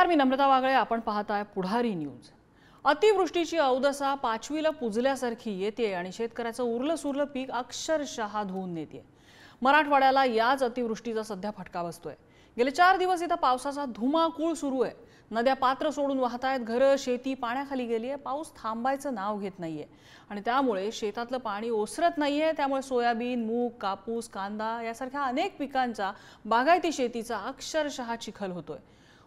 नमस्कार, मी नम्रता वागळे. आपण पाहताय पुढारी न्यूज. अतिवृष्टीची अवदसा पाचवीला पुजल्यासारखी येते आणि शेतकऱ्याचं उरलं सुरलं पीक अक्षरशः धुवून नेते. मराठवाड्याला याच अतिवृष्टीचा सध्या फटका बसतोय. गेले 4 दिवस इथं पावसाचा धुमाकूळ सुरू आहे. नद्या पात्र सोडून वाहत आहेत. घरं शेती पाण्याखाली गेली आहे. पाऊस थांबायचं नाव घेत नाहीये आणि त्यामुळे शेतातलं पाणी ओसरत नाहीये. त्यामुळे सोयाबीन, मूग, कापूस, कांदा यासारख्या अनेक पिकांचा, बागायती शेतीचा अक्षरशः चिखल होतोय.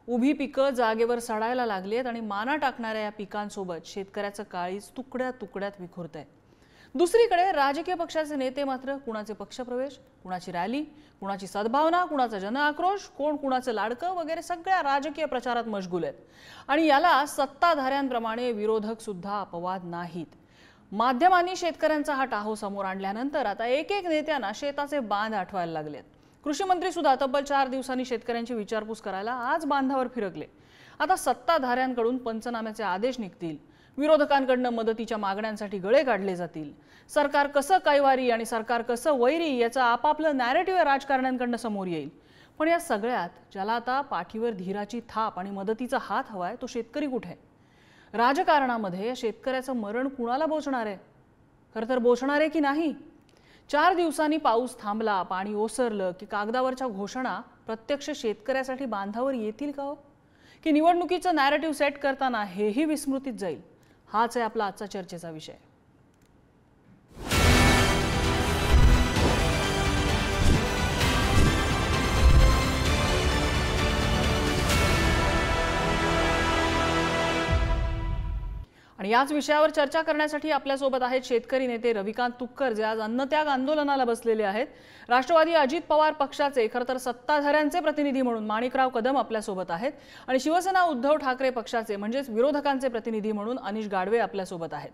उभी पिकं जागेवर सडायला लागलीत आणि माना टाकणाऱ्या या पिकांसोबत शेतकऱ्याचं काळीज तुकड्या तुकड्यात विखुरतंय. दुसरीकडे राजकीय पक्षाचे नेते मात्र कुणाचे पक्षप्रवेश, कुणाची रॅली, कुणाची सद्भावना, कुणाचा जनआक्रोश, कोण कुणाचं लाडकं वगैरे सगळ्या राजकीय प्रचारात मशगूल आहेत. आणि याला सत्ताधाऱ्यांप्रमाणे विरोधक सुद्धा अपवाद नाहीत. माध्यमांनी शेतकऱ्यांचा हा टाहो समोर आणल्यानंतर आता एक एक नेत्यांना शेताचे बांध आठवायला लागलेत. कृषी मंत्री सुद्धा तब्बल 4 दिवसांनी शेतकऱ्यांची विचारपूस करायला आज बांधावर फिरकले. आता सत्ताधाऱ्यांकडून पंचनाम्याचे आदेश निघतील. विरोधकांकडून मदतीच्या मागण्यांसाठी गळे काढले जातील. सरकार कसं कैवारी आणि सरकार कसं वैरी याचं आपापलं नॅरेटिव्ह राजकारण्यांकडून समोर येईल. पण या सगळ्यात ज्याला आता पाठीवर धीराची थाप आणि मदतीचा हात हवाय तो शेतकरी कुठे? राजकारणामध्ये शेतकऱ्याचं मरण कुणाला बोचणार आहे? खरं तर बोचणार आहे की नाही? 4 दिवसांनी पाऊस थांबला, पाणी ओसरलं की कागदावरच्या घोषणा प्रत्यक्ष शेतकऱ्यासाठी बांधावर येतील का हो? की निवडणुकीचं नॅरेटिव्ह सेट करताना हेही विस्मृतीत जाईल? हाच आहे आपला आजचा चर्चेचा विषय. आणि याच विषयावर चर्चा करण्यासाठी आपल्यासोबत आहेत शेतकरी नेते रविकांत तुपकर, जे आज अन्नत्याग आंदोलनाला बसलेले आहेत. राष्ट्रवादी अजित पवार पक्षाचे खरं तर सत्ताधाऱ्यांचे प्रतिनिधी म्हणून माणिकराव कदम आपल्यासोबत आहेत आणि शिवसेना उद्धव ठाकरे पक्षाचे म्हणजेच विरोधकांचे प्रतिनिधी म्हणून अनिश गाडवे आपल्यासोबत आहेत.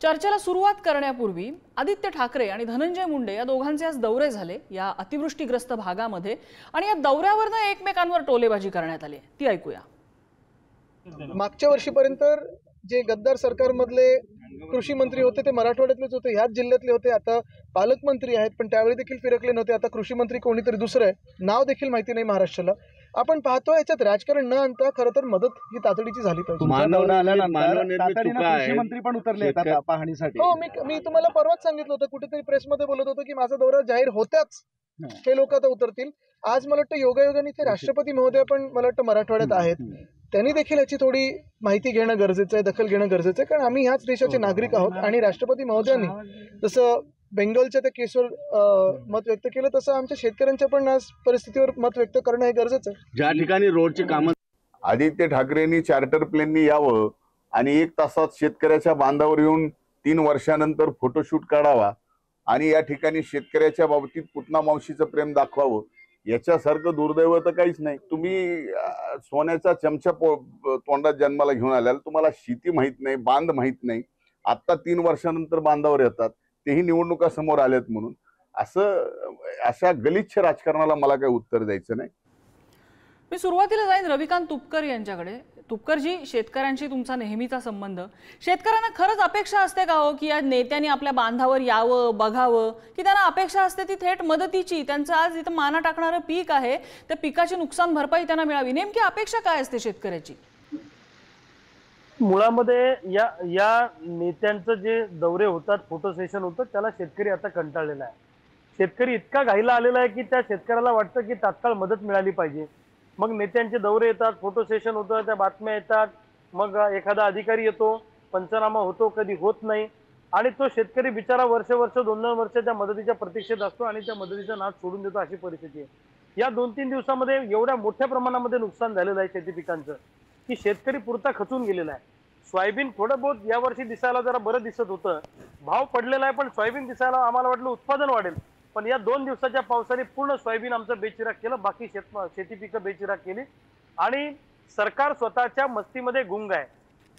चर्चेला सुरुवात करण्यापूर्वी आदित्य ठाकरे आणि धनंजय मुंडे या दोघांचे आज दौरे झाले या अतिवृष्टीग्रस्त भागामध्ये आणि या दौऱ्यावरनं एकमेकांवर टोलेबाजी करण्यात आली. ती ऐकूया. मागच्या वर्षीपर्यंत जे गद्दार सरकारमधले कृषी मंत्री होते ते मराठवाड्यातलेच होते, ह्याच जिल्ह्यातले होते. आता पालकमंत्री आहेत पण त्यावेळी देखील फिरकले नव्हते. आता कृषी मंत्री कोणीतरी दुसरं आहे, नाव देखील माहिती नाही महाराष्ट्राला. आपण पाहतो याच्यात राजकारण न आणता खरं तर मदत ही तातडीची झाली पाहिजे. कृषी मंत्री पण उतरले पाहणीसाठी. हो, मी तुम्हाला परवाच सांगितलं होतं, कुठेतरी प्रेसमध्ये बोलत होतो की माझा दौरा जाहीर होत्याच हे लोक आता उतरतील. आज मला वाटतं योगायोगाने ते राष्ट्रपती महोदय पण मला वाटतं मराठवाड्यात आहेत. त्यांनी देखील याची थोडी माहिती घेणं गरजेचं आहे, दखल घेणं गरजेचं आहे, कारण आम्ही ह्याच देशाचे नागरिक आहोत. आणि राष्ट्रपती महोदयांनी जसं बेंगॉलच्या त्या केसवर मत व्यक्त केलं तसं आमच्या शेतकऱ्यांच्या पण आज परिस्थितीवर मत व्यक्त करणं हे गरजेचं आहे. ज्या ठिकाणी रोडची कामं आदित्य ठाकरेंनी चार्टर प्लेननी यावं आणि 1 तासात शेतकऱ्याच्या बांधावर येऊन 3 वर्षानंतर फोटोशूट काढावा आणि या ठिकाणी शेतकऱ्याच्या बाबतीत पुतना मावशीचं प्रेम दाखवावं, याच्यासारखं दुर्दैव तर काहीच नाही. तुम्ही सोन्याचा चमचा तोंडात जन्माला घेऊन आल्याला तुम्हाला शेती माहित नाही, बांध माहित नाही. आता 3 वर्षानंतर बांधावर येतात, तेही निवडणुका समोर आल्यात म्हणून. अशा गलिच्छ राजकारणाला मला काही उत्तर द्यायचं नाही. मी सुरुवातीला जाईन रविकांत तुपकर यांच्याकडे. तुपकरजी, शेतकऱ्यांशी तुमचा नेहमीचा संबंध. शेतकऱ्यांना खरंच अपेक्षा असते का हो की या नेत्यांनी आपल्या बांधावर यावं, बघावं, की त्यांना अपेक्षा असते ती थेट मदतीची? त्यांचं आज इथं माना टाकणारं पीक आहे, त्या पिकाची नुकसान भरपाई त्यांना मिळावी. नेमकी अपेक्षा काय असते शेतकऱ्याची? मुळामध्ये या नेत्यांचं जे दौरे होतात, फोटो सेशन होतं, त्याला शेतकरी आता कंटाळलेला आहे. शेतकरी इतका घाईला आलेला आहे की त्या शेतकऱ्याला वाटतं की तात्काळ मदत मिळाली पाहिजे. मग नेत्यांचे दौरे येतात, फोटो सेशन होतं, त्या बातम्या येतात, मग एखादा अधिकारी येतो, पंचनामा होतो, कधी होत नाही. आणि तो शेतकरी बिचारा वर्ष 2-2 वर्ष त्या मदतीच्या प्रतीक्षेत असतो आणि त्या मदतीचा नाद सोडून देतो, अशी परिस्थिती आहे. या 2-3 दिवसामध्ये एवढ्या मोठ्या प्रमाणामध्ये नुकसान झालेलं आहे शेती पिकांचं की शेतकरी पुरता खचून गेलेला आहे. सोयाबीन थोडं बहुत यावर्षी दिसायला जरा बरं दिसत होतं, भाव पडलेला आहे, पण सोयाबीन दिसायला आम्हाला वाटलं उत्पादन वाढेल. पण या 2 दिवसाच्या पावसाने पूर्ण सोयाबीन आमचं बेचिराग केलं, बाकी शेती पिकं बेचिराग केली. आणि सरकार स्वतःच्या मस्तीमध्ये गुंग आहे.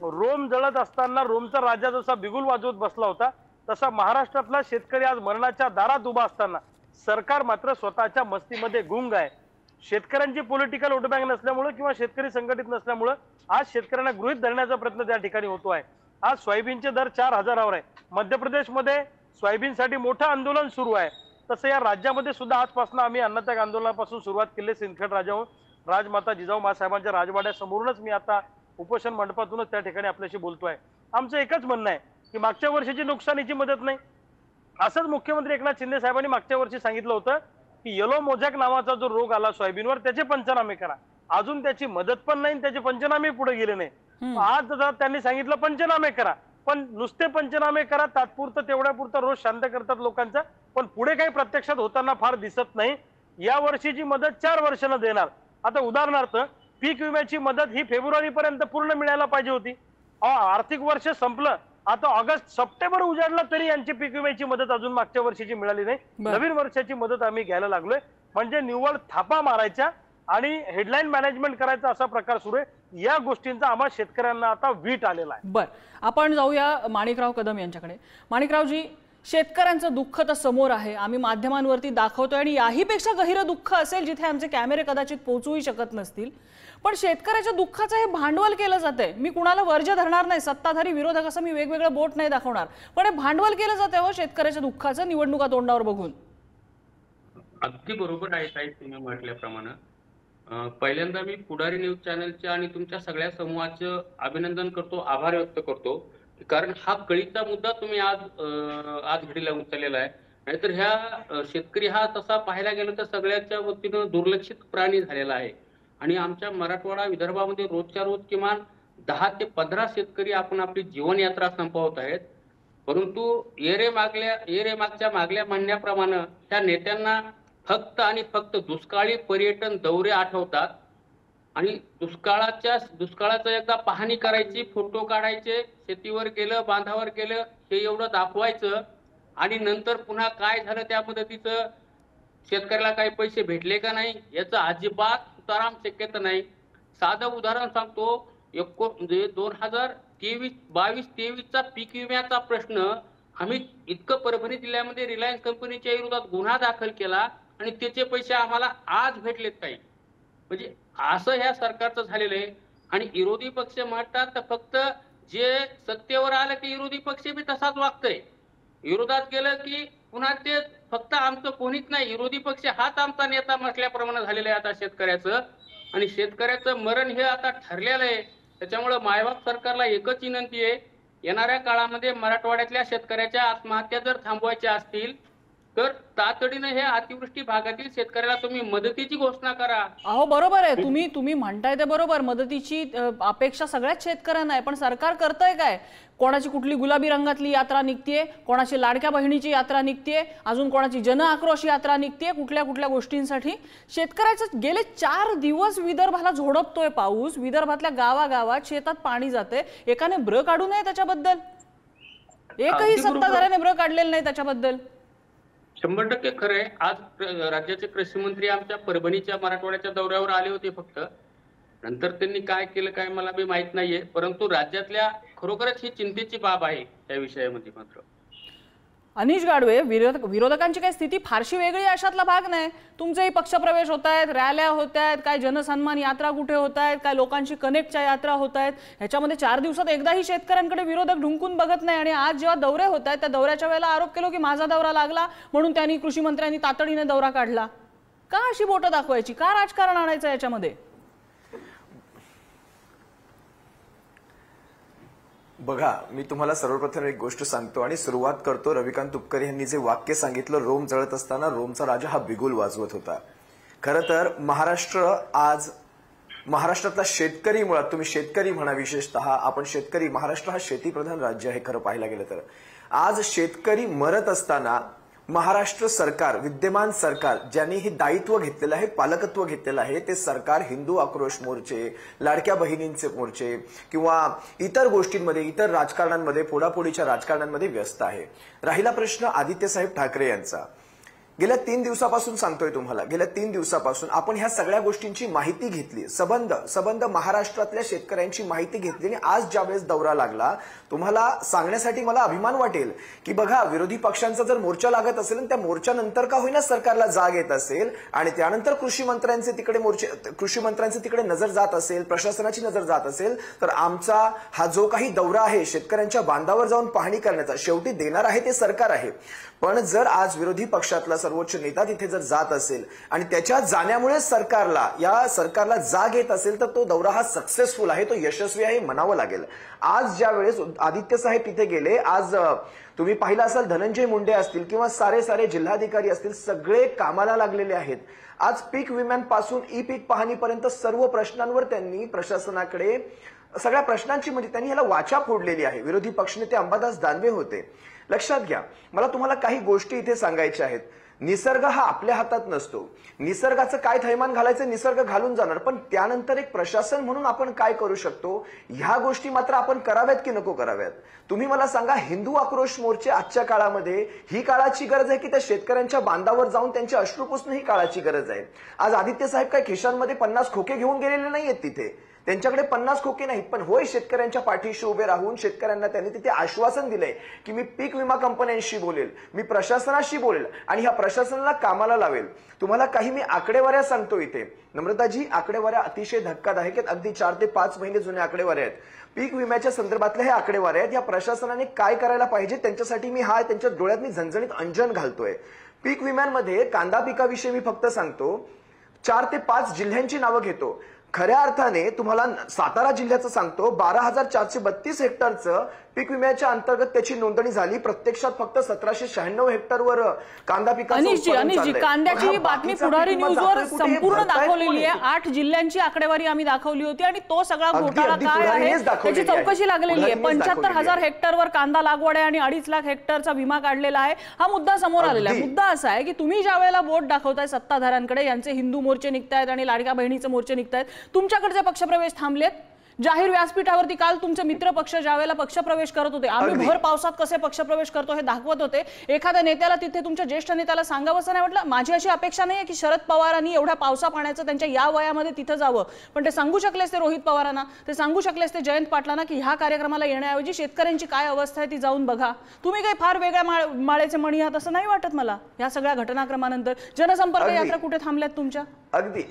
रोम जळत असताना रोमचा राजा जसा बिगुल वाजवत बसला होता, तसा महाराष्ट्रातला शेतकरी आज मरणाच्या दारात उभा असताना सरकार मात्र स्वतःच्या मस्तीमध्ये गुंग आहे. शेतकऱ्यांची पॉलिटिकल वोट बँक नसल्यामुळे किंवा शेतकरी संघटित नसल्यामुळे आज शेतकऱ्यांना गृहीत धरण्याचा प्रयत्न त्या ठिकाणी होतो आहे. आज सोयाबीनचे दर 4000 आहे. मध्य प्रदेशमध्ये सोयाबीनसाठी मोठं आंदोलन सुरू आहे. तसं या राज्यामध्ये सुद्धा आजपासून आम्ही अन्नत्याग आंदोलनापासून सुरुवात केली सिंदखेड राजाहून. राजमाता जिजाऊ मासाहेबांच्या राजवाड्यासमोरूनच मी आता उपोषण मंडपातूनच त्या ठिकाणी आपल्याशी बोलतोय. आमचं एकच म्हणणं आहे की मागच्या वर्षीची नुकसानीची मदत नाही. असंच मुख्यमंत्री एकनाथ शिंदे साहेबांनी मागच्या वर्षी सांगितलं होतं की येलो मोजॅक नावाचा जो रोग आला सोयाबीनवर त्याचे पंचनामे करा. अजून त्याची मदत पण नाही, त्याचे पंचनामे पुढे गेले नाही. आज त्यांनी सांगितलं पंचनामे करा, पण नुसते पंचनामे करा, तात्पुरतं तेवढ्यापुरतं रोज शांत करतात लोकांचा, पण पुढे काही प्रत्यक्षात होताना फार दिसत नाही. या वर्षीची मदत 4 वर्षांना देणार. आता उदाहरणार्थ पीक विम्याची मदत ही फेब्रुवारी पर्यंत पूर्ण मिळायला पाहिजे होती. आर्थिक वर्ष संपलं, आता ऑगस्ट सप्टेंबर उजाडला तरी यांची पीक विम्याची मदत अजून मागच्या वर्षीची मिळाली नाही. नवीन वर्षाची मदत आम्ही घ्यायला लागलोय. म्हणजे निव्वळ थापा मारायच्या आणि हेडलाईन मॅनेजमेंट करायचा असा प्रकार सुरू आहे. या गोष्टींचा आम्हा शेतकऱ्यांना आता वीट आलेला आहे. बर, आपण जाऊया माणिकराव कदम यांच्याकडे. माणिकरावजी, शेतकऱ्यांचं दुःख तर समोर आहे, आम्ही माध्यमांवरती दाखवतोय आणि याहीपेक्षा गहिरं दुःख असेल जिथे आमचे कॅमेरे कदाचित पोहोचूही शकत नसतील. पण शेतकऱ्याच्या दुःखाचं हे भांडवल केलं जातंय. मी कुणाला वर्ज्य धरणार नाही, सत्ताधारी विरोधक असं मी वेगवेगळं बोट नाही दाखवणार, पण हे भांडवल केलं जातंय हो शेतकऱ्याच्या दुःखाचं निवडणुका तोंडावर बघून. अगदी बरोबर आहे ताई, तुम्ही म्हटल्याप्रमाणे. पहिल्यांदा मी पुढारी न्यूज चॅनलच्या आणि तुमच्या सगळ्या समूहाचं अभिनंदन करतो, आभार व्यक्त करतो, कारण हा कळीचा मुद्दा तुम्ही आज घडीला उचललेला आहे. नाहीतर ह्या शेतकरी हा तसा पाहायला गेलं तर सगळ्याच्या वतीनं दुर्लक्षित प्राणी झालेला आहे. आणि आमच्या मराठवाडा विदर्भामध्ये रोजच्या रोज किमान 10 ते 15 शेतकरी आपण आपली जीवनयात्रा संपवत आहेत. परंतु मागच्या म्हणण्याप्रमाणे त्या नेत्यांना फक्त आणि फक्त दुष्काळी पर्यटन दौरे आठवतात आणि दुष्काळाचं एकदा पाहणी करायची, फोटो काढायचे, शेतीवर गेलं, बांधावर गेलं हे एवढं दाखवायचं आणि नंतर पुन्हा काय झालं त्या मदतीचं, शेतकऱ्याला काही पैसे भेटले का नाही याचं अजिबात सुताराम शक्यता नाही. साधं उदाहरण सांगतो, 2022-23चा पीक विम्याचा प्रश्न आम्ही इतकं परभणी जिल्ह्यामध्ये रिलायन्स कंपनीच्या विरोधात गुन्हा दाखल केला आणि त्याचे पैसे आम्हाला आज भेटलेत काही. म्हणजे असं ह्या सरकारचं झालेलं आहे. आणि विरोधी पक्ष म्हणतात तर फक्त जे सत्तेवर आलं की विरोधी पक्ष बी तसाच वागतोय, विरोधात गेलं की पुन्हा ते फक्त आमचं कोणीच नाही, विरोधी पक्ष हाच आमचा नेता म्हटल्याप्रमाणे झालेलं आहे आता शेतकऱ्याचं. आणि शेतकऱ्याचं मरण हे आता ठरलेलं आहे. त्याच्यामुळे मायबाप सरकारला एकच विनंती आहे, येणाऱ्या काळामध्ये मराठवाड्यातल्या शेतकऱ्याच्या आत्महत्या जर थांबवायच्या असतील तर तातडीने हे अतिवृष्टी भागातील शेतकऱ्याला तुम्ही मदतीची घोषणा करा. अहो बरोबर आहे, तुम्ही म्हणताय ते बरोबर, मदतीची अपेक्षा सगळ्याच शेतकऱ्यांना आहे, पण सरकार करतंय काय? कोणाची कुठली गुलाबी रंगातली यात्रा निघतीये, कोणाची लाडक्या बहिणीची यात्रा निघतीये, अजून कोणाची जन आक्रोश यात्रा निघतीये, कुठल्या कुठल्या गोष्टींसाठी. शेतकऱ्याचं गेले 4 दिवस विदर्भाला झोडपतोय पाऊस, विदर्भातल्या गावागावात शेतात पाणी जाते, एकाने ब्र काढू नये त्याच्याबद्दल, एकही सत्ताधाऱ्याने ब्र काढलेलं नाही त्याच्याबद्दल. 100% खरंय. आज राज्याचे कृषी मंत्री आमच्या परभणीच्या मराठवाड्याच्या दौऱ्यावर आले होते फक्त, नंतर त्यांनी काय केलं काय मला बी माहित नाहीये, परंतु राज्यातल्या खरोखरच ही चिंतेची बाब आहे त्या विषयामध्ये. मात्र अनिश गाडवे, विरोधकांची काही स्थिती फारशी वेगळी अशातला भाग नाही. तुमचेही पक्षप्रवेश होत आहेत, रॅल्या होत आहेत, काय जनसन्मान यात्रा कुठे होत आहेत, काय लोकांची कनेक्टच्या यात्रा होत आहेत. ह्याच्यामध्ये 4 दिवसात एकदाही शेतकऱ्यांकडे विरोधक ढुंकून बघत नाही. आणि आज जेव्हा दौरे होत आहेत त्या दौऱ्याच्या वेळेला आरोप केला की माझा दौरा लागला म्हणून त्यांनी कृषी मंत्र्यांनी तातडीने दौरा काढला. का अशी बोटं दाखवायची, का राजकारण आणायचं याच्यामध्ये? बघा, मी तुम्हाला सर्वप्रथम एक गोष्ट सांगतो आणि सुरुवात करतो. रविकांत तुपकर यांनी जे वाक्य सांगितलं, रोम जळत असताना रोमचा राजा हा बिगुल वाजवत होता. खरं तर महाराष्ट्रातला शेतकरी, मुळात तुम्ही शेतकरी म्हणा, विशेषतः आपण शेतकरी, महाराष्ट्र हा शेतीप्रधान राज्य आहे खरं पाहायला गेलं तर. आज शेतकरी मरत असताना महाराष्ट्र सरकार, विद्यमान सरकार ज्यांनी हे दायित्व घेतलेलं आहे, पालकत्व घेतलेलं आहे, ते सरकार हिंदू आक्रोश मोर्चे, लाडक्या बहिणींचे मोर्चे किंवा इतर गोष्टींमध्ये, इतर राजकारणांमध्ये, फोडाफोडीच्या राजकारणांमध्ये व्यस्त आहे. राहिला प्रश्न आदित्यसाहेब ठाकरे यांचा. गेल्या 3 दिवसापासून सांगतोय तुम्हाला, गेल्या 3 दिवसापासून आपण ह्या सगळ्या गोष्टींची माहिती घेतली, सबंध महाराष्ट्रातल्या शेतकऱ्यांची माहिती घेतली. आणि आज ज्यावेळेस दौरा लागला, तुम्हाला सांगण्यासाठी मला अभिमान वाटेल की बघा, विरोधी पक्षांचा जर मोर्चा लागत असेल आणि त्या मोर्चानंतर का होईना सरकारला जाग येत असेल आणि त्यानंतर कृषी मंत्र्यांचे तिकडे नजर जात असेल, प्रशासनाची नजर जात असेल, तर आमचा हा जो काही दौरा आहे शेतकऱ्यांच्या बांधावर जाऊन पाहणी करण्याचा, शेवटी देणार आहे ते सरकार आहे. पण जर आज विरोधी पक्षातला सर्वोच्च नेता तिथे जर जात असेल आणि त्याच्या जाण्यामुळे या सरकारला जाग येत असेल, तर तो दौरा हा सक्सेसफुल आहे, तो यशस्वी आहे म्हणावं लागेल. आज ज्या वेळेस आदित्य साहेब तिथे गेले, आज तुम्ही पाहिलं असाल धनंजय मुंडे असतील किंवा सारे जिल्हाधिकारी असतील, सगळे कामाला लागलेले आहेत. आज पीक विम्यांपासून ई पीक पाहणीपर्यंत सर्व प्रश्नांवर त्यांनी प्रशासनाकडे सगळ्या प्रश्नांची म्हणजे त्यांनी ह्याला वाचा फोडलेली आहे. विरोधी पक्षनेते अंबादास दानवे होते. लक्षात घ्या, मला तुम्हाला काही गोष्टी इथे सांगायच्या आहेत. निसर्ग हा आपल्या हातात नसतो. निसर्गाचं काय थैमान घालायचं निसर्ग घालून जाणार, पण त्यानंतर एक प्रशासन म्हणून आपण काय करू शकतो ह्या गोष्टी मात्र आपण कराव्यात की नको कराव्यात. तुम्ही मला सांगा, हिंदू आक्रोश मोर्चे आजच्या काळामध्ये ही काळाची गरज आहे की त्या शेतकऱ्यांच्या बांधावर जाऊन त्यांचे अश्रू पुसणं ही काळाची गरज आहे. आज आदित्य साहेब काय खिशांमध्ये 50 खोके घेऊन गेलेले नाहीयेत तिथे, त्यांच्याकडे 50 खोके नाहीत, पण होय शेतकऱ्यांच्या पाठीशी उभे राहून शेतकऱ्यांना त्यांनी तिथे आश्वासन दिलंय की मी पीक विमा कंपन्यांशी बोलेल, मी प्रशासनाशी बोलेल आणि ह्या प्रशासनाला कामाला लावेल. तुम्हाला काही मी आकडेवाऱ्या सांगतो इथे नम्रताजी, आकडेवाऱ्या अतिशय धक्कादायक आहेत. अगदी 4 ते 5 महिने जुने आकडेवारे आहेत. पीक विम्याच्या संदर्भातल्या हे आकडेवारे आहेत. या प्रशासनाने काय करायला पाहिजे त्यांच्यासाठी मी त्यांच्या डोळ्यात मी झणझणीत अंजन घालतोय. पीक विम्यांमध्ये कांदा पिकाविषयी मी फक्त सांगतो, 4 ते 5 जिल्ह्यांची नावं घेतो. खऱ्या अर्थाने तुम्हाला सातारा जिल्ह्याचं सांगतो, 12,432 हेक्टरचं पीक विम्याच्या अंतर्गत त्याची नोंदणी झाली. प्रत्यक्षात फक्त 1796 हेक्टरवर कांदा पिकाचं अनिशजी, कांद्याची ही बातमी पुढारी न्यूजवर संपूर्ण दाखवलेली आहे. 8 जिल्ह्यांची आकडेवारी आम्ही दाखवली होती आणि तो सगळा घोटाळा काय आहे त्याची चौकशी लागलेली आहे. 75,000 हेक्टरवर कांदा लागवड आहे आणि 2.5 लाख हेक्टरचा विमा काढलेला आहे. हा मुद्दा समोर आलेला आहे. मुद्दा असा आहे की तुम्ही ज्या वेळेला बोट दाखवताय सत्ताधाऱ्यांकडे, यांचे हिंदू मोर्चे निघतायत आणि लाडक्या बहिणीचे मोर्चे निघतायत, तुमच्याकडचे पक्षप्रवेश थांबलेत. जाहीर व्यासपीठावरती काल तुमचे मित्र पक्ष ज्यावेळेला पक्षप्रवेश करत होते, आम्ही भर पावसात कसे पक्षप्रवेश करतो हे दाखवत होते. एखाद्या नेत्याला तिथे तुमच्या ज्येष्ठ नेत्याला सांगावंसं नाही वाटलं? माझी अशी अपेक्षा नाहीये की शरद पवारांनी एवढ्या पावसा पाण्याचं त्यांच्या या वयामध्ये तिथं जावं, पण ते सांगू शकले असते रोहित पवारांना, ते सांगू शकले असते जयंत पाटलांना की ह्या कार्यक्रमाला येण्याऐवजी शेतकऱ्यांची काय अवस्था आहे ती जाऊन बघा. तुम्ही काही फार वेगळ्या माळेचे मणी आहात असं नाही वाटत मला या सगळ्या घटनाक्रमानंतर. जनसंपर्क यात्रा कुठे थांबल्यात तुमच्या? अगदी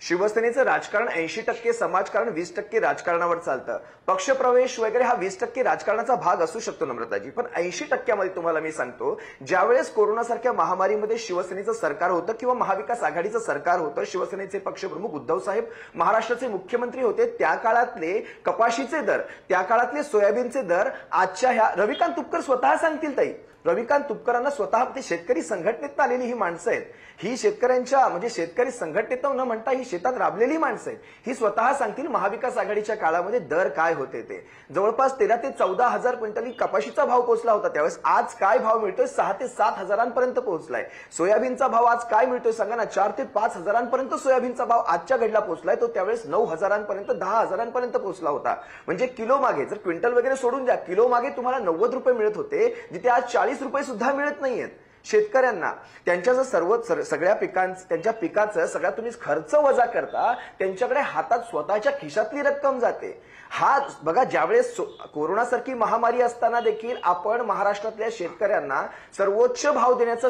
शिवसेनेचं राजकारण 80% समाजकारण, 20% राजकारणावर चालतं. पक्षप्रवेश वगैरे हा 20% राजकारणाचा भाग असू शकतो नम्रताजी, पण 80% तुम्हाला मी सांगतो, ज्यावेळेस कोरोनासारख्या महामारीमध्ये शिवसेनेचं सरकार होतं किंवा महाविकास आघाडीचं सरकार होतं, शिवसेनेचे पक्षप्रमुख उद्धव साहेब महाराष्ट्राचे मुख्यमंत्री होते, त्या काळातले कपाशीचे दर, त्या काळातले सोयाबीनचे दर आजच्या ह्या रविकांत तुपकर स्वतः सांगतील ताई. रविकांत तुपकरांना स्वतः ते शेतकरी संघटनेत आलेली ही माणसं आहेत. ही शेतकऱ्यांच्या म्हणजे शेतकरी संघटनेत न म्हणता ही शेतात राबलेली माणसं आहेत. ही स्वतः सांगतील महाविकास आघाडीच्या काळामध्ये दर काय होते ते. जवळपास 13 ते 14 हजार क्विंटल कपाशीचा भाव पोहोचला होता त्यावेळेस. आज काय भाव मिळतोय? 6 ते 7 हजारांपर्यंत पोहोचलाय. सोयाबीनचा भाव आज काय मिळतोय सांगा ना? 4 ते 5 हजारांपर्यंत सोयाबीनचा भाव आजच्या घडीला पोहोचलाय. तो त्यावेळेस 9 हजारांपर्यंत 10 हजारांपर्यंत पोहोचला होता. म्हणजे किलो मागे, जर क्विंटल वगैरे सोडून द्या, किलो मागे तुम्हाला 90 रुपये मिळत होते, जिथे आज 40 रुपये सुद्धा मिळत नाहीयेत शेतकऱ्यांना. त्यांच्या सगळ्या त्यांच्या पिकाचं सगळ्या तुम्ही खर्च वजा करता, त्यांच्याकडे हातात स्वतःच्या खिशातली रक्कम जाते. हा बघा, ज्यावेळेस कोरोनासारखी महामारी असताना देखील आपण महाराष्ट्रातल्या शेतकऱ्यांना सर्वोच्च भाव देण्याचा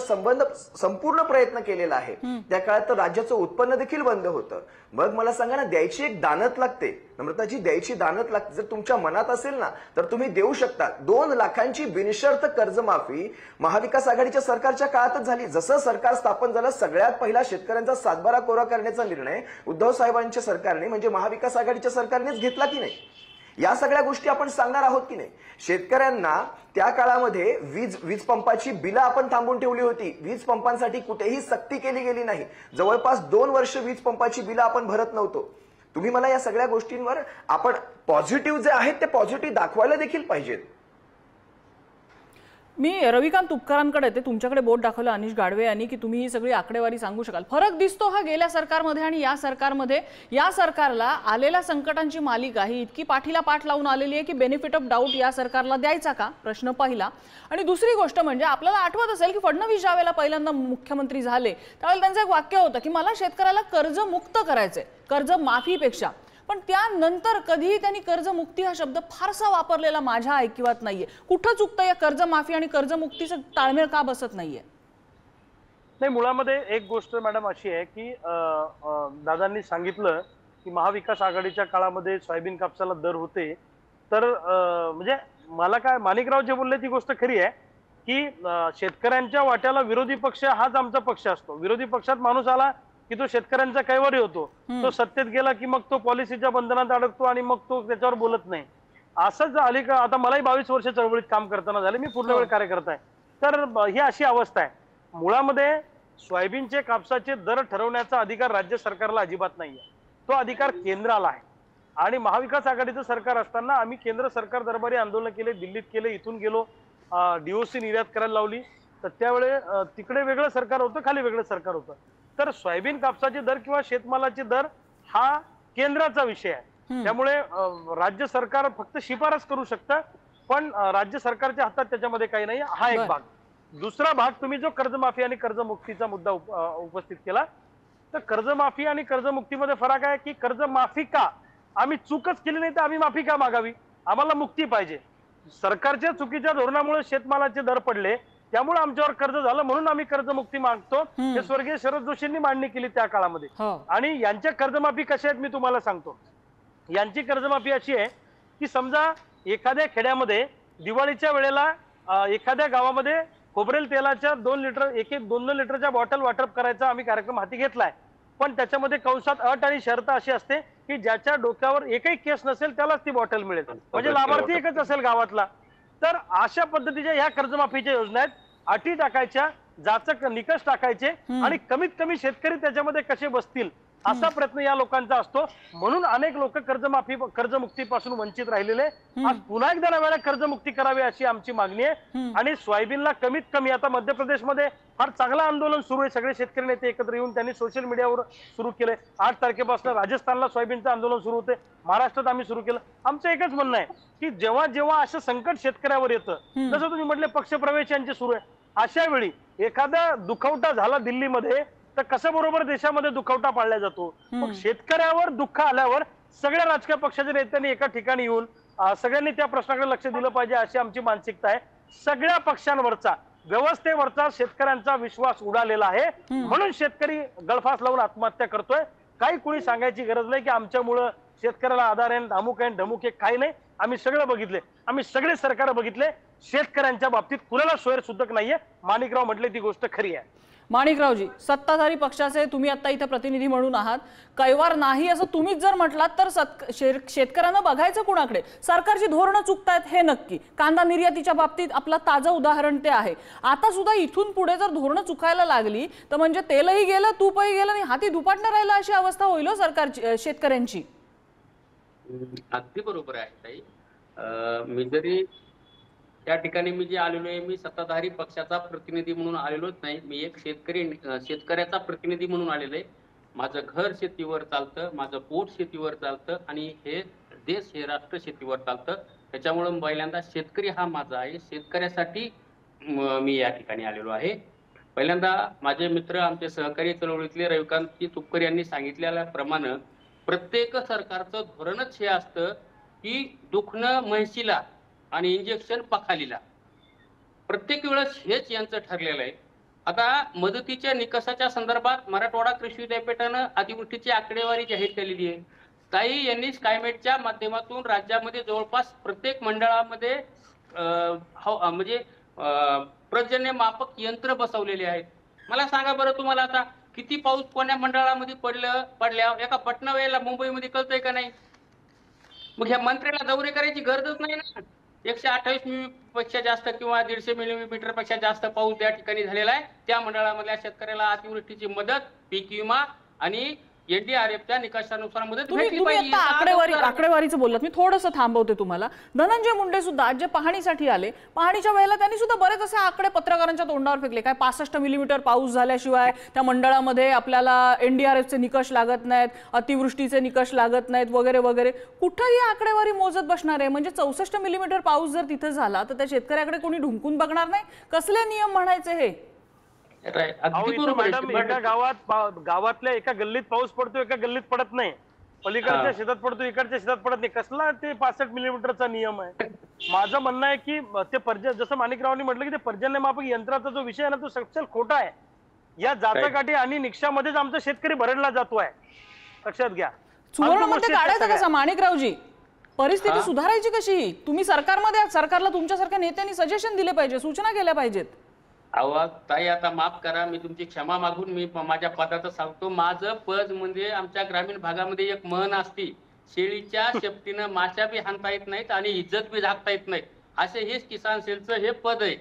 संपूर्ण प्रयत्न केलेला आहे. त्या काळात तर राज्याचं उत्पन्न देखील बंद होतं. मग मला सांगा ना, द्यायची एक दानत लागते नम्रताजी, द्यायची दानत लागते. जर तुमच्या मनात असेल ना तर तुम्ही देऊ शकता. 2 लाखांची बिनशर्त कर्जमाफी महाविकास आघाडीच्या सरकारच्या काळातच झाली. जसं सरकार स्थापन झालं, सगळ्यात पहिला शेतकऱ्यांचा 7/12 कोरा करण्याचा निर्णय उद्धव साहेबांच्या सरकारने म्हणजे महाविकास आघाडीच्या सरकारनेच घेतला की नाही? या सगळ्या गोष्टी आपण सांगणार आहोत की नाही? शेतकऱ्यांना त्या काळामध्ये वीज पंपाची बिलं आपण थांबून ठेवली होती. वीज पंपांसाठी कुठेही सक्ती केली गेली नाही. जवळपास 2 वर्ष वीज पंपाची बिलं आपण भरत नव्हतो. तुम्ही मला या सगळ्या गोष्टींवर आपण पॉझिटिव्ह जे आहेत ते पॉझिटिव्ह दाखवायला देखील पाहिजेत. मी रविकांत तुपकरांकडे येते. तुमच्याकडे बोट दाखवलं अनिश गाडवे यांनी की तुम्ही ही सगळी आकडेवारी सांगू शकाल. फरक दिसतो हा गेल्या सरकारमध्ये आणि या सरकारमध्ये. या सरकारला आलेल्या संकटांची मालिका ही इतकी पाठीला पाठ लावून आलेली आहे की बेनिफिट ऑफ डाऊट या सरकारला द्यायचा का, प्रश्न पहिला. आणि दुसरी गोष्ट म्हणजे आपल्याला आठवत असेल की फडणवीस ज्यावेळेला पहिल्यांदा मुख्यमंत्री झाले त्यावेळेला त्यांचं एक वाक्य होतं की मला शेतकऱ्याला कर्जमुक्त करायचंय, कर्ज माफीपेक्षा. पण त्यानंतर कधीही त्यांनी कर्जमुक्ती हा शब्द फारसा वापरलेला माझ्या ऐकिवात नाहीये. कुठं चुकतं या कर्जमाफी आणि कर्जमुक्तीचं ताळमेळ का बसत नाहीये? नाही, मुळामध्ये एक गोष्ट मॅडम अशी आहे की दादांनी सांगितलं की महाविकास आघाडीच्या काळामध्ये सोयाबीन कापसाला दर होते. तर म्हणजे मला काय, माणिकराव जे बोलले ती गोष्ट खरी आहे की शेतकऱ्यांच्या वाट्याला विरोधी पक्ष हाच आमचा पक्ष असतो. विरोधी पक्षात माणूस आला की तो शेतकऱ्यांचा कैवारी होतो, तो सत्तेत गेला की मग तो पॉलिसीच्या बंधनात अडकतो आणि मग तो त्याच्यावर बोलत नाही. असंच आली का आता मलाही 22 वर्ष चळवळीत काम करताना झाले, मी पूर्ण वेळ कार्यकर्ता आहे. तर ही अशी अवस्था आहे. मुळामध्ये सोयाबीनचे कापसाचे दर ठरवण्याचा अधिकार राज्य सरकारला अजिबात नाहीये. तो अधिकार केंद्राला आहे. आणि महाविकास आघाडीचं सरकार असताना आम्ही केंद्र सरकार दरबारी आंदोलन केले, दिल्लीत केले, इथून गेलो, DOC निर्यात करायला लावली. तर त्यावेळे तिकडे वेगळं सरकार होतं, खाली वेगळं सरकार होतं. तर सोयाबीन कापसाचे दर किंवा शेतमालाचे दर हा केंद्राचा विषय आहे. त्यामुळे राज्य सरकार फक्त शिफारस करू शकतं, पण राज्य सरकारच्या हातात त्याच्यामध्ये काही नाही. हा एक भाग. दुसरा भाग, तुम्ही जो कर्जमाफी आणि कर्जमुक्तीचा मुद्दा उपस्थित केला, तर कर्जमाफी आणि कर्जमुक्तीमध्ये फरक आहे की कर्जमाफी का, आम्ही चूकच केली नाही तर आम्ही माफी का मागावी, आम्हाला मुक्ती पाहिजे. सरकारच्या चुकीच्या धोरणामुळे शेतमालाचे दर पडले, त्यामुळे आमच्यावर कर्ज झालं, म्हणून आम्ही कर्जमुक्ती मागतो. हे स्वर्गीय शरद जोशींनी मांडणी केली त्या काळामध्ये. आणि यांच्या कर्जमाफी कशा आहेत मी तुम्हाला सांगतो. यांची कर्जमाफी अशी आहे की समजा एखाद्या खेड्यामध्ये दिवाळीच्या वेळेला एखाद्या गावामध्ये खोबरेल तेलाच्या 2 लिटर 1-2 लिटरच्या बॉटल वाटप करायचा आम्ही कार्यक्रम हाती घेतलाय. पण त्याच्यामध्ये कंसात अट आणि शर्त अशी असते की ज्याच्या डोक्यावर एकही केस नसेल त्यालाच ती बॉटल मिळेल, म्हणजे लाभार्थी एकच असेल गावातला. तर अशा पद्धतीच्या ह्या कर्जमाफीच्या योजना आहेत. अटी टाकायच्या, जाचक निकष टाकायचे आणि कमीत कमी शेतकरी त्याच्यामध्ये कसे बसतील असा प्रयत्न या लोकांचा असतो. म्हणून अनेक लोक कर्जमुक्तीपासून वंचित राहिलेले. आज पुन्हा एकदा नव्याने कर्जमुक्ती करावी अशी आमची मागणी आहे. आणि सोयाबीनला कमीत कमी, आता मध्य प्रदेशमध्ये फार चांगलं आंदोलन सुरू आहे, सगळे शेतकरी नेते एकत्र येऊन त्यांनी सोशल मीडियावर सुरू केलंय. 8 तारखेपासून राजस्थानला सोयाबीनचं आंदोलन सुरू होते, महाराष्ट्रात आम्ही सुरू केलं. आमचं एकच म्हणणं आहे की जेव्हा जेव्हा असं संकट शेतकऱ्यावर येतं, जसं तुम्ही म्हटले पक्षप्रवेश यांचे सुरू आहे, अशा वेळी एखादा दुखवटा झाला दिल्लीमध्ये तर कसं बरोबर देशामध्ये दुखवटा पाळला जातो. मग शेतकऱ्यावर दुःख आल्यावर सगळ्या राजकीय पक्षाच्या नेत्यांनी एका ठिकाणी येऊन सगळ्यांनी त्या प्रश्नाकडे लक्ष दिलं पाहिजे अशी आमची मानसिकता आहे. सगळ्या पक्षांवरचा, व्यवस्थेवरचा शेतकऱ्यांचा विश्वास उडालेला आहे, म्हणून शेतकरी गळफास लावून आत्महत्या करतोय. काही कुणी सांगायची गरज नाही की आमच्यामुळं शेतकऱ्याला आधार आहे, अमुक आहे, ढमुक आहे, काही नाही. आम्ही सगळं बघितले, आम्ही सगळे सरकार बघितले. शेतकऱ्यांच्या बाबतीत कुणाला सोयर सुद्धा नाहीये. माणिकराव म्हटले ती गोष्ट खरी आहे. माणिकरावजी, सत्ताधारी पक्षाचे तुम्ही आता इथे प्रतिनिधी म्हणून आहात, कैवार नाही असं तुम्हीच जर म्हटलात तर शेतकऱ्यांना बघायचं कुणाकडे? सरकारची धोरणं चुकतायत हे नक्की. कांदा निर्यातीच्या बाबतीत आपलं ताजं उदाहरण ते आहे. आता सुद्धा इथून पुढे जर धोरणं चुकायला लागली तर म्हणजे तेलही गेलं, तूपही गेलं आणि हाती धुपाटणं राहिलं अशी अवस्था होईल सरकारची, शेतकऱ्यांची. अगदी बरोबर आहे ताई. मी जरी त्या ठिकाणी मी जे आलेलो आहे, मी सत्ताधारी पक्षाचा प्रतिनिधी म्हणून आलेलोच नाही. मी एक शेतकऱ्याचा प्रतिनिधी म्हणून आलेलो आहे. माझं घर शेतीवर चालतं, माझं पोट शेतीवर चालतं आणि हे देश, हे राष्ट्र शेतीवर चालतं. त्याच्यामुळे पहिल्यांदा शेतकरी हा माझा आहे. शेतकऱ्यासाठी मी या ठिकाणी आलेलो आहे. पहिल्यांदा माझे मित्र, आमचे सहकारी चळवळीतले रविकांत तुपकर यांनी सांगितलेल्याप्रमाणे प्रत्येक सरकारचं धोरणच हे असतं की दुखणं म्हैशीला आणि इंजेक्शन पखालीला. प्रत्येक वेळेस हेच यांचं ठरलेलं आहे. आता मदतीच्या निकषाच्या संदर्भात मराठवाडा कृषी विद्यापीठानं अतिवृष्टीची आकडेवारी जाहीर केलेली आहे. ताई यांनी स्कायमेटच्या माध्यमातून राज्यामध्ये जवळपास प्रत्येक मंडळामध्ये म्हणजे पर्जन्य मापक यंत्र बसवलेले आहेत. मला सांगा बरं, तुम्हाला आता किती पाऊस कोण्या मंडळामध्ये पडल्या एका पटना वेळेला मुंबईमध्ये कळतंय का नाही? मग ह्या मंत्र्याला दौरे करायची गरजच नाही ना. 128 मिमी पेक्षा जास्त किंवा 150 मिलीमीटर पेक्षा जास्त पाऊस त्या ठिकाणी झालेला आहे. त्या मंडळामधल्या शेतकऱ्याला अतिवृष्टीची मदत, पीक विमा आणि NDRFच्या निकषानुसार मदत भेटली पाहिजे. आकडेवारीचं बोललात, मी थोडंसं थांबवते तुम्हाला. धनंजय मुंडे सुद्धा जे पाहणीसाठी आले, पाहणीच्या वेळेला त्यांनी सुद्धा बरेच असे आकडे पत्रकारांच्या तोंडावर फेकले. काय 65 मिलीमीटर पाऊस झाल्याशिवाय त्या मंडळामध्ये आपल्याला NDRFचे निकष लागत नाहीत, अतिवृष्टीचे निकष लागत नाहीत वगैरे वगैरे. कुठंही आकडेवारी मोजत बसणार आहे? म्हणजे 64 मिलीमीटर पाऊस जर तिथे झाला तर त्या शेतकऱ्याकडे कोणी ढुंकून बघणार नाही? कसले नियम म्हणायचे हे? मॅडम, एका गावातल्या एका गल्लीत पाऊस पडतो, एका गल्लीत पडत नाही. पलीकडच्या शेतात पडतो, इकडच्या शेतात पडत नाही. कसला ते 65 मिलीमीटरचा नियम आहे? माझं म्हणणं आहे की ते जसं माणिकरावांनी म्हटलं की ते पर्जन्यमापक यंत्राचा जो विषय आहे ना, तो सक्षल खोटा आहे. या जाचाकाठी आणि निकषामध्येच आमचा शेतकरी भरडला जातोय, लक्षात घ्या. सुवर्णमध्ये काढायचं कसं माणिकरावजी? परिस्थिती सुधारायची कशी? तुम्ही सरकारमध्ये आहात, सरकारला तुमच्यासारख्या नेत्यांनी सजेशन दिले पाहिजे, सूचना केल्या पाहिजेत. अहो ताई, आता माफ करा, मी तुमची क्षमा मागून मी माझ्या पदाचं सांगतो. माझं पद म्हणजे आमच्या ग्रामीण भागामध्ये एक म्हण असती, शेळीच्या शेपटीनं माशा बी हाणता येत नाहीत आणि इज्जत बी झाकता येत नाहीत, असे हेच किसान सेलचं हे पद आहे,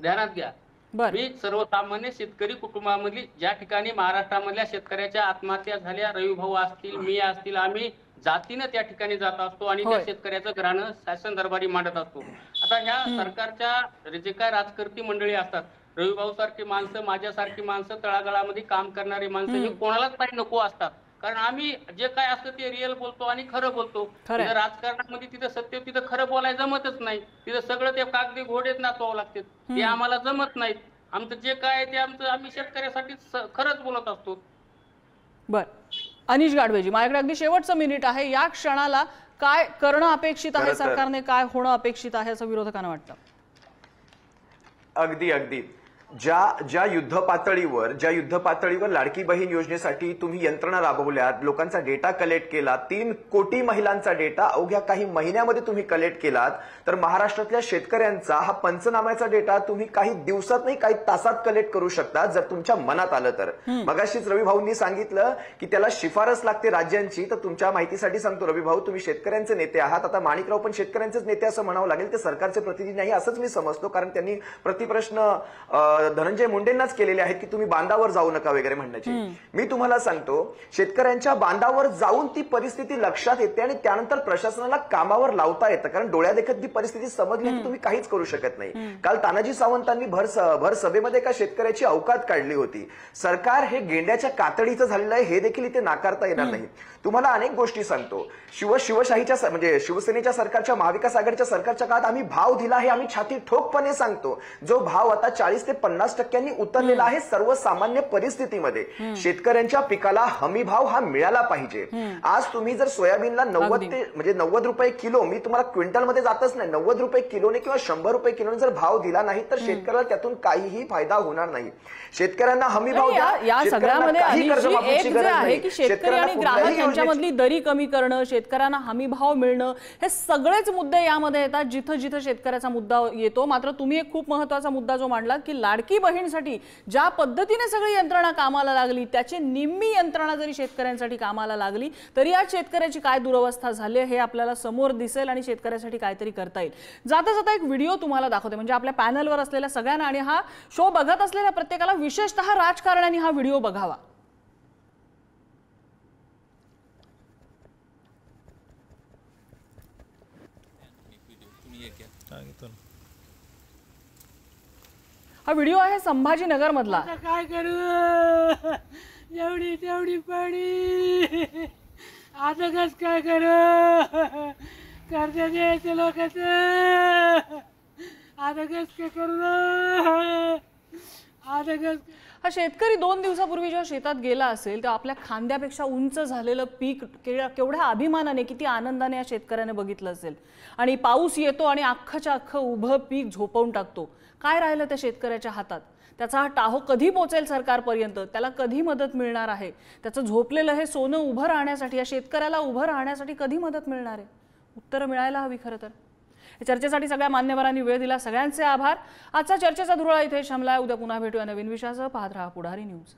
ध्यानात घ्या. मी सर्वसामान्य शेतकरी कुटुंबामधली, ज्या ठिकाणी महाराष्ट्रामधल्या शेतकऱ्याच्या आत्महत्या झाल्या, रविभाऊ असतील, मी असतील, आम्ही जातीनं त्या ठिकाणी जात असतो आणि त्या शेतकऱ्याचं ग्राण शासन दरबारी मांडत असतो. आता ह्या सरकारच्या जे काय राजकारती मंडळी असतात, रविभाऊ सारखी माणसं, माझ्यासारखी माणसं, तळागाळामध्ये काम करणारी माणसं, हे कोणालाच काही नको असतात. कारण आम्ही जे काय असतं ते रिअल बोलतो आणि खरं बोलतो. तिथं राजकारणामध्ये तिथं सत्य, तिथं खरं बोलायला जमतच नाही. तिथं सगळं ते कागदी घोडेच नाचवावं लागतात, ते आम्हाला जमत नाहीत. आमचं जे काय आहे ते आम्ही शेतकऱ्यासाठी खरंच बोलत असतो. बर, अनिश गाढवेजी, माझ्याकडे अगदी शेवटचं मिनिट आहे. या क्षणाला काय करणं अपेक्षित आहे सरकारने, काय होणं अपेक्षित आहे असं विरोधकांना वाटतं? अगदी अगदी ज्या युद्ध पातळीवर लाडकी बहीण योजनेसाठी तुम्ही यंत्रणा राबवल्यात, लोकांचा डेटा कलेक्ट केला, 3 कोटी महिलांचा डेटा अवघ्या काही महिन्यामध्ये तुम्ही कलेक्ट केलात, तर महाराष्ट्रातल्या शेतकऱ्यांचा हा पंचनाम्याचा डेटा तुम्ही काही दिवसात नाही, काही तासात कलेक्ट करू शकता, जर तुमच्या मनात आलं तर. मगाशीच रवी भाऊंनी सांगितलं की त्याला शिफारस लागते राज्यांची, तर तुमच्या माहितीसाठी सांगतो रवी भाऊ, तुम्ही शेतकऱ्यांचे नेते आहात. आता माणिकराव पण शेतकऱ्यांचेच नेते असं म्हणावं लागेल, ते सरकारचे प्रतिनिधी नाही असंच मी समजतो, कारण त्यांनी प्रतिप्रश्न धनंजय मुंडेंनाच केलेले आहेत की तुम्ही बांधावर जाऊ नका वगैरे म्हणण्याची. मी तुम्हाला सांगतो, शेतकऱ्यांच्या बांधावर जाऊन ती परिस्थिती लक्षात येते आणि त्यानंतर प्रशासनाला कामावर लावता येतं, कारण डोळ्यादेखत ती परिस्थिती समजली की तुम्ही काहीच करू शकत नाही. काल तानाजी सावंतांनी भर सभेमध्ये एका शेतकऱ्याची अवकात काढली होती. सरकार हे गेंड्याच्या कातडीचं झालेलं आहे, हे देखील इथे नाकारता येणार नाही. तुम्हाला अनेक गोष्टी सांगतो. शिवसेनेच्या म्हणजे शिवसेनेच्या सरकारच्या, महाविकास आघाडीच्या सरकारच्या काळात आम्ही भाव दिला आहे, आम्ही छाती ठोकपणे सांगतो. जो भाव आता 40 ते 50% उतरलेला आहे सर्वसामान्य परिस्थितीमध्ये. शेतकऱ्यांच्या पिकाला हमी भाव हा मिळाला पाहिजे. आज तुम्ही जर सोयाबीनला 90 रुपये किलो, मी तुम्हाला क्विंटलमध्ये जातच नाही, 90 रुपये किलोने किंवा 100 रुपये किलोने जर भाव दिला नाही तर शेतकऱ्याला त्यातून काहीही फायदा होणार नाही. शेतकऱ्यांना हमी भाव द्या. या सगळ्यामध्ये एक जे आहे की शेतकरी आणि ग्राहक यांच्यामधली दरी कमी करणं, शेतकऱ्यांना हमी भाव मिळणं, हे सगळेच मुद्दे यामध्ये येतात जिथं जिथं शेतकऱ्याचा मुद्दा येतो. मात्र तुम्ही एक खूप महत्त्वाचा मुद्दा जो मांडलात की लाडकी बहीणसाठी ज्या पद्धतीने सगळी यंत्रणा कामाला लागली, त्याची निम्मी यंत्रणा जरी शेतकऱ्यांसाठी कामाला लागली तरी आज शेतकऱ्याची काय दुरवस्था झाली हे आपल्याला समोर दिसेल आणि शेतकऱ्यासाठी काहीतरी करता येईल. जाता जाता एक व्हिडिओ तुम्हाला दाखवते, म्हणजे आपल्या पॅनलवर असलेल्या सगळ्यांना आणि हा शो बघत असलेल्या प्रत्येकाला, विशेषतः राजकारण्यांनी हा व्हिडिओ बघावा. हा व्हिडिओ आहे संभाजीनगर मधला. काय करू, एवढी तेवढी पडी, आता कस काय करू, कर्ज द्यायचं लोकांचं, आता कस काय करू, आता कस. हा शेतकरी 2 दिवसापूर्वी जेव्हा शेतात गेला असेल तेव्हा आपल्या खांद्यापेक्षा उंच झालेलं पीक केवढ्या अभिमानाने, किती आनंदाने या शेतकऱ्याने बघितलं असेल. आणि पाऊस येतो आणि अख्खच्या अख्खं उभं पीक झोपवून टाकतो. काय राहिलं त्या शेतकऱ्याच्या हातात? त्याचा हा टाहो कधी पोचेल सरकारपर्यंत? त्याला कधी मदत मिळणार आहे? त्याचं झोपलेलं हे सोनं उभं राहण्यासाठी, या शेतकऱ्याला उभं राहण्यासाठी कधी मदत मिळणार आहे? उत्तरं मिळायला हवी खरं तर. चर्चेसाठी सगळ्या मान्यवरांनी वेळ दिला, सगळ्यांचे आभार. आजचा चर्चेचा धुरळा इथे शमलाय. उद्या पुन्हा भेटूया नवीन विषयासह. पाहत रहा पुढारी न्यूज.